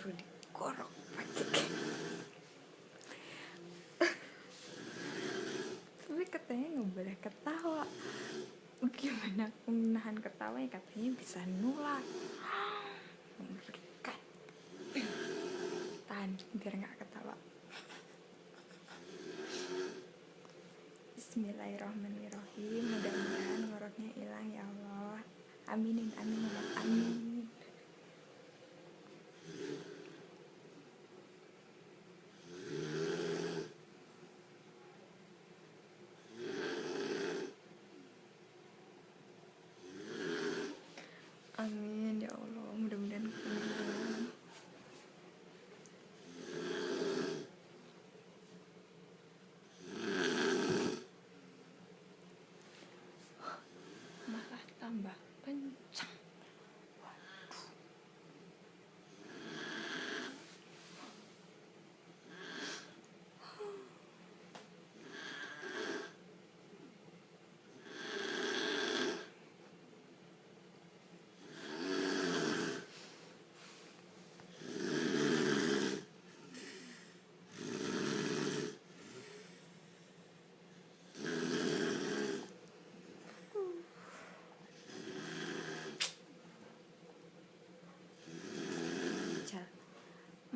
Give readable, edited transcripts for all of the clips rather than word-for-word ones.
suruh dikorok pakai. Tapi katanya nggak boleh ketawa. Gimana aku menahan ketawanya, katanya bisa nular. Mengerikan. Tahan biar nggak ketawa. Bismillahirrahmanirrahim. Mudah-mudahan ngoroknya hilang ya Allah. Aminin, amin ya, amin. Amin ya Allah, mudah-mudahan hilang. Malah tambah kencang.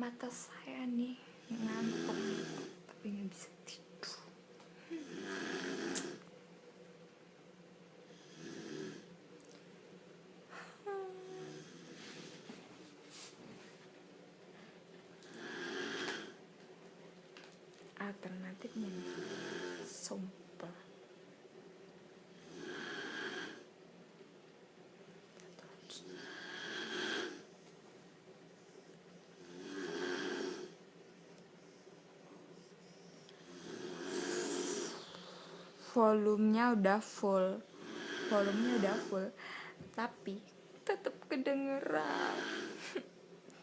Mata saya nih ngantuk tapi nggak bisa tidur. Alternatifnya sumpah. Volumenya udah full, tapi tetap kedengeran.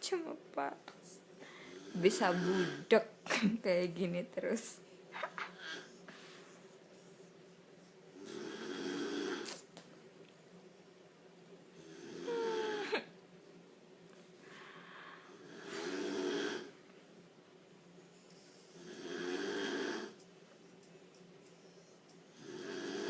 Cuma pas bisa budek kayak gini terus.